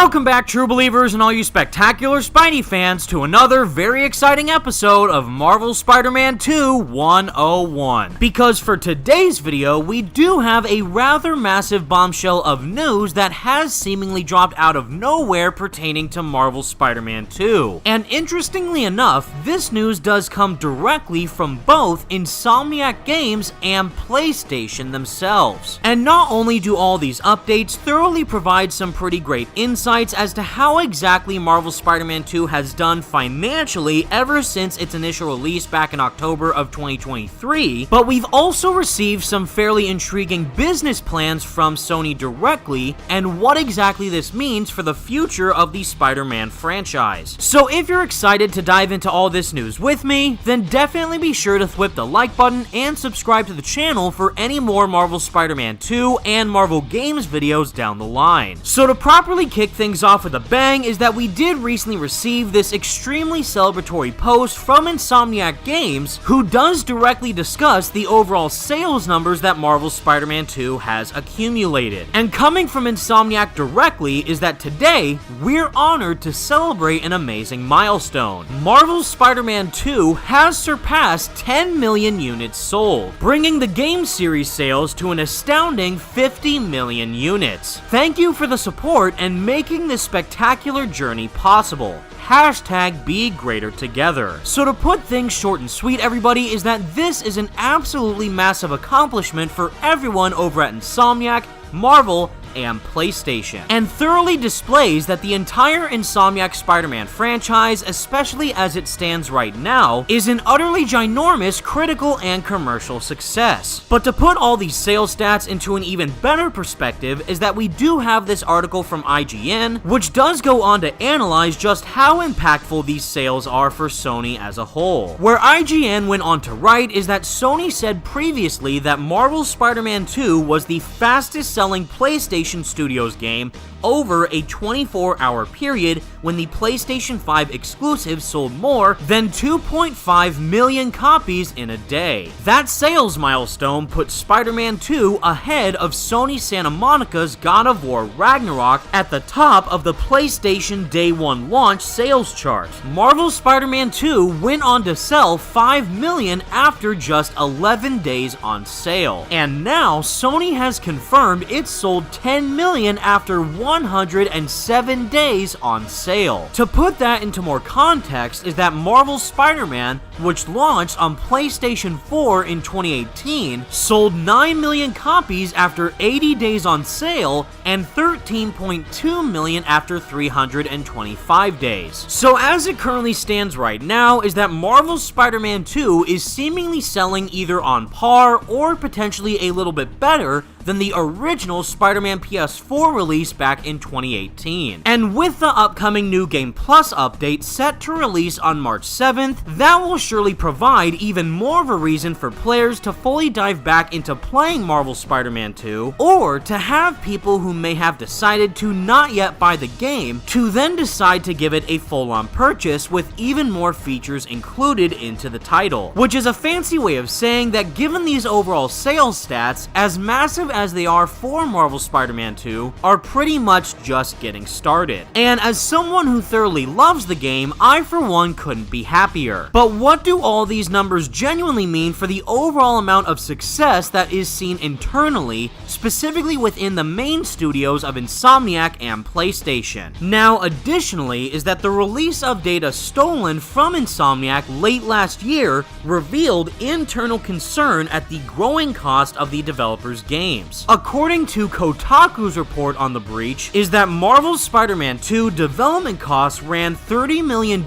Welcome back, true believers and all you spectacular Spidey fans, to another very exciting episode of Marvel's Spider-Man 2 101. Because for today's video, we do have a rather massive bombshell of news that has seemingly dropped out of nowhere pertaining to Marvel's Spider-Man 2. And interestingly enough, this news does come directly from both Insomniac Games and PlayStation themselves. And not only do all these updates thoroughly provide some pretty great insights as to how exactly Marvel's Spider-Man 2 has done financially ever since its initial release back in October of 2023, but we've also received some fairly intriguing business plans from Sony directly, and what exactly this means for the future of the Spider-Man franchise. So if you're excited to dive into all this news with me, then definitely be sure to whip the like button and subscribe to the channel for any more Marvel Spider-Man 2 and Marvel Games videos down the line. So to properly kick things off with a bang is that we did recently receive this extremely celebratory post from Insomniac Games, who does directly discuss the overall sales numbers that Marvel's Spider-Man 2 has accumulated. And coming from Insomniac directly is that today, we're honored to celebrate an amazing milestone. Marvel's Spider-Man 2 has surpassed 10 million units sold, bringing the game series sales to an astounding 50 million units. Thank you for the support and making this spectacular journey possible. Hashtag be greater together. So to put things short and sweet, everybody, is that this is an absolutely massive accomplishment for everyone over at Insomniac, Marvel, and PlayStation, and thoroughly displays that the entire Insomniac Spider-Man franchise, especially as it stands right now, is an utterly ginormous critical and commercial success. But to put all these sales stats into an even better perspective is that we do have this article from IGN, which does go on to analyze just how impactful these sales are for Sony as a whole. Where IGN went on to write is that Sony said previously that Marvel's Spider-Man 2 was the fastest selling PlayStation Studios game over a 24-hour period when the PlayStation 5 exclusive sold more than 2.5 million copies in a day. That sales milestone put Spider-Man 2 ahead of Sony Santa Monica's God of War Ragnarok at the top of the PlayStation Day 1 launch sales chart. Marvel's Spider-Man 2 went on to sell 5 million after just 11 days on sale. And now Sony has confirmed it sold 10 million after 107 days on sale. To put that into more context is that Marvel's Spider-Man, which launched on PlayStation 4 in 2018, sold 9 million copies after 80 days on sale and 13.2 million after 325 days. So as it currently stands right now is that Marvel's Spider-Man 2 is seemingly selling either on par or potentially a little bit better than the original Spider-Man PS4 release back in 2018. And with the upcoming New Game Plus update set to release on March 7th, that will surely provide even more of a reason for players to fully dive back into playing Marvel Spider-Man 2, or to have people who may have decided to not yet buy the game to then decide to give it a full-on purchase with even more features included into the title. Which is a fancy way of saying that given these overall sales stats, as massive as they are for Marvel Spider-Man 2, are pretty much just getting started. And as someone who thoroughly loves the game, I for one couldn't be happier. But what do all these numbers genuinely mean for the overall amount of success that is seen internally, specifically within the main studios of Insomniac and PlayStation? Now, additionally, is that the release of data stolen from Insomniac late last year revealed internal concern at the growing cost of the developer's game. According to Kotaku's report on the breach, is that Marvel's Spider-Man 2 development costs ran $30 million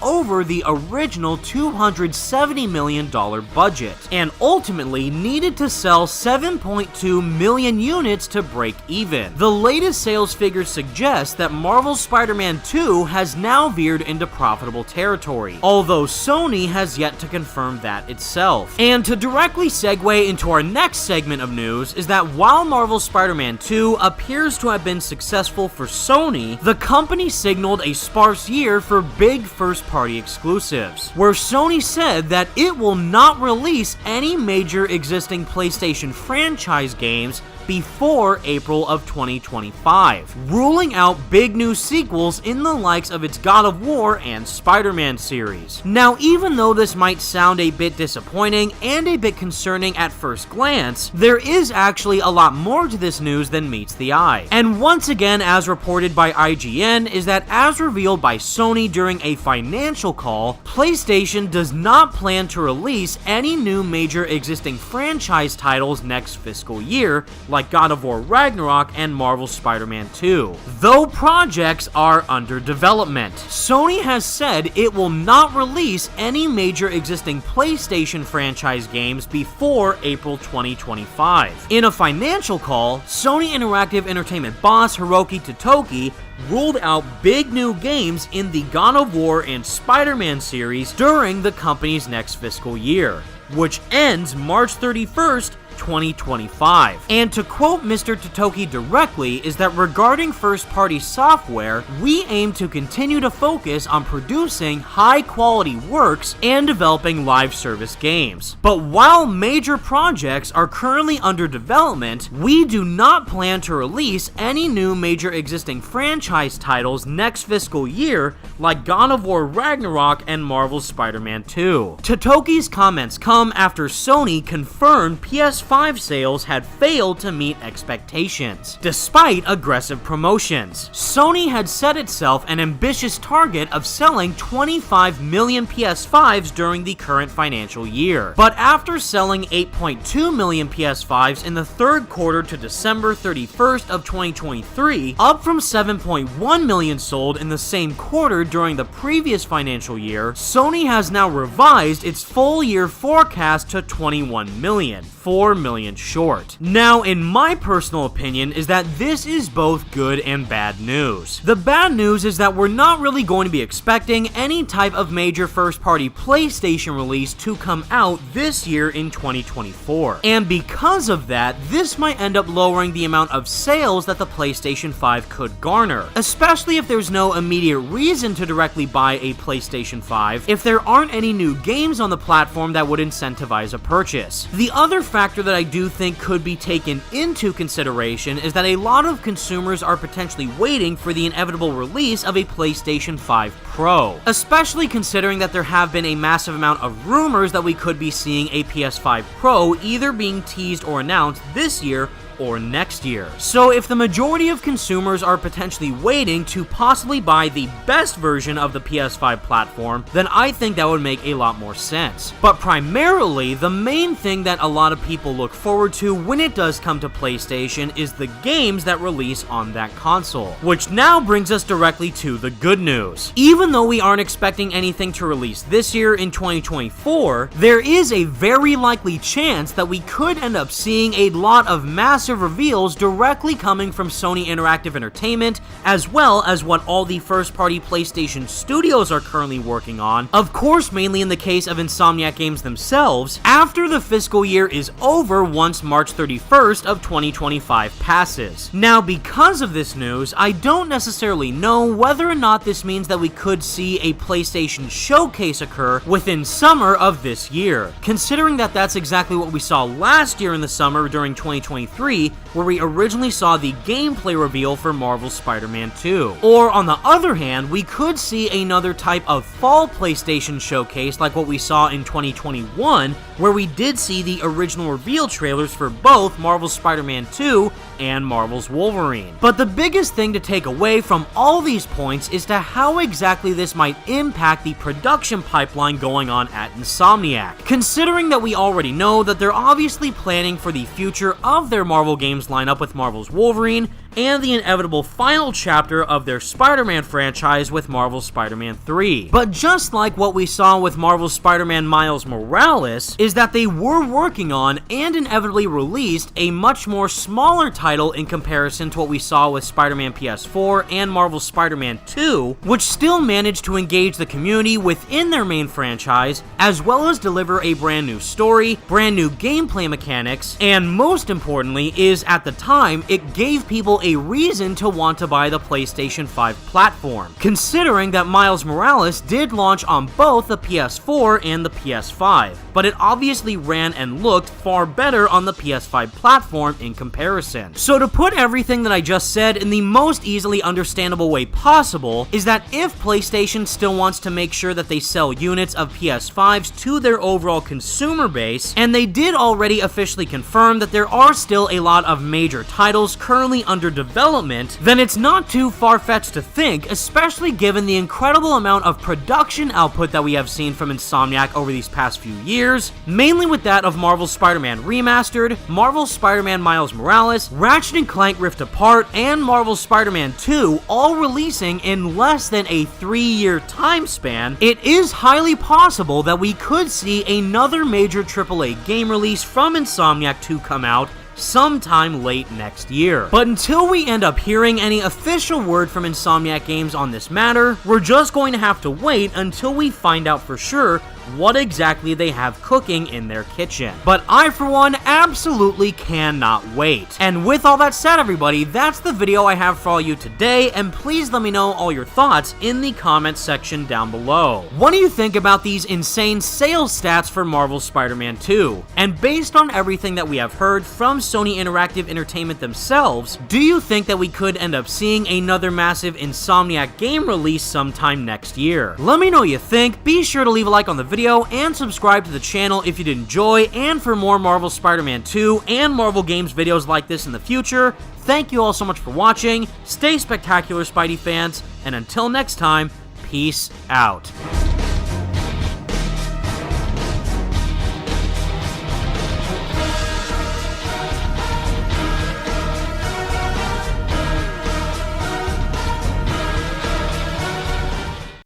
over the original $270 million budget, and ultimately needed to sell 7.2 million units to break even. The latest sales figures suggest that Marvel's Spider-Man 2 has now veered into profitable territory, although Sony has yet to confirm that itself. And to directly segue into our next segment of news is that while Marvel's Spider-Man 2 appears to have been successful for Sony, the company signaled a sparse year for big first-party exclusives, where Sony said that it will not release any major existing PlayStation franchise games before April of 2025, ruling out big new sequels in the likes of its God of War and Spider-Man series. Now, even though this might sound a bit disappointing and a bit concerning at first glance, there is actually a lot more to this news than meets the eye. And once again, as reported by IGN, is that as revealed by Sony during a financial call, PlayStation does not plan to release any new major existing franchise titles next fiscal year, like God of War Ragnarok and Marvel's Spider-Man 2, though projects are under development. Sony has said it will not release any major existing PlayStation franchise games before April 2025. In a financial call, Sony Interactive Entertainment boss Hiroki Totoki ruled out big new games in the God of War and Spider-Man series during the company's next fiscal year, which ends March 31st, 2025. And to quote Mr. Totoki directly is that regarding first-party software, we aim to continue to focus on producing high-quality works and developing live service games. But while major projects are currently under development, we do not plan to release any new major existing franchise titles next fiscal year like God of War Ragnarok and Marvel's Spider-Man 2. Totoki's comments come after Sony confirmed PS5 sales had failed to meet expectations, despite aggressive promotions. Sony had set itself an ambitious target of selling 25 million PS5s during the current financial year, but after selling 8.2 million PS5s in the third quarter to December 31st of 2023, up from 7.1 million sold in the same quarter during the previous financial year, Sony has now revised its full year forecast to 21 million, 4 million short. Now, in my personal opinion, is that this is both good and bad news. The bad news is that we're not really going to be expecting any type of major first-party PlayStation release to come out this year in 2024. And because of that, this might end up lowering the amount of sales that the PlayStation 5 could garner, especially if there's no immediate reason to directly buy a PlayStation 5 if there aren't any new games on the platform that would incentivize a purchase. The other factor that I do think could be taken into consideration is that a lot of consumers are potentially waiting for the inevitable release of a PlayStation 5 Pro, especially considering that there have been a massive amount of rumors that we could be seeing a PS5 Pro either being teased or announced this year or next year. So if the majority of consumers are potentially waiting to possibly buy the best version of the PS5 platform, then I think that would make a lot more sense. But primarily, the main thing that a lot of people look forward to when it does come to PlayStation is the games that release on that console, which now brings us directly to the good news. Even though we aren't expecting anything to release this year in 2024, there is a very likely chance that we could end up seeing a lot of massive reveals directly coming from Sony Interactive Entertainment, as well as what all the first-party PlayStation studios are currently working on, of course mainly in the case of Insomniac Games themselves, after the fiscal year is over once March 31st of 2025 passes. Now, because of this news, I don't necessarily know whether or not this means that we could see a PlayStation showcase occur within summer of this year, considering that that's exactly what we saw last year in the summer during 2023, where we originally saw the gameplay reveal for Marvel's Spider-Man 2. Or on the other hand, we could see another type of fall PlayStation showcase like what we saw in 2021, where we did see the original reveal trailers for both Marvel's Spider-Man 2 and Marvel's Wolverine. But the biggest thing to take away from all these points is to how exactly this might impact the production pipeline going on at Insomniac, considering that we already know that they're obviously planning for the future of their Marvel games lineup with Marvel's Wolverine and the inevitable final chapter of their Spider-Man franchise with Marvel's Spider-Man 3. But just like what we saw with Marvel's Spider-Man Miles Morales, is that they were working on and inevitably released a much more smaller title in comparison to what we saw with Spider-Man PS4 and Marvel's Spider-Man 2, which still managed to engage the community within their main franchise, as well as deliver a brand new story, brand new gameplay mechanics, and most importantly is, at the time, it gave people a reason to want to buy the PlayStation 5 platform, considering that Miles Morales did launch on both the PS4 and the PS5, but it obviously ran and looked far better on the PS5 platform in comparison. So to put everything that I just said in the most easily understandable way possible, is that if PlayStation still wants to make sure that they sell units of PS5s to their overall consumer base, and they did already officially confirm that there are still a lot of major titles currently under development, then it's not too far-fetched to think, especially given the incredible amount of production output that we have seen from Insomniac over these past few years, mainly with that of Marvel's Spider-Man Remastered, Marvel's Spider-Man Miles Morales, Ratchet & Clank Rift Apart, and Marvel's Spider-Man 2 all releasing in less than a 3-year time span. It is highly possible that we could see another major AAA game release from Insomniac to come out sometime late next year. But until we end up hearing any official word from Insomniac Games on this matter, we're just going to have to wait until we find out for sure what exactly they have cooking in their kitchen. But I, for one, absolutely cannot wait. And with all that said, everybody, that's the video I have for all you today, and please let me know all your thoughts in the comments section down below. What do you think about these insane sales stats for Marvel's Spider-Man 2? And based on everything that we have heard from Sony Interactive Entertainment themselves, do you think that we could end up seeing another massive Insomniac game release sometime next year? Let me know what you think. Be sure to leave a like on the video and subscribe to the channel if you did enjoy, and for more Marvel Spider-Man 2 and Marvel Games videos like this in the future. Thank you all so much for watching, stay spectacular Spidey fans, and until next time, peace out.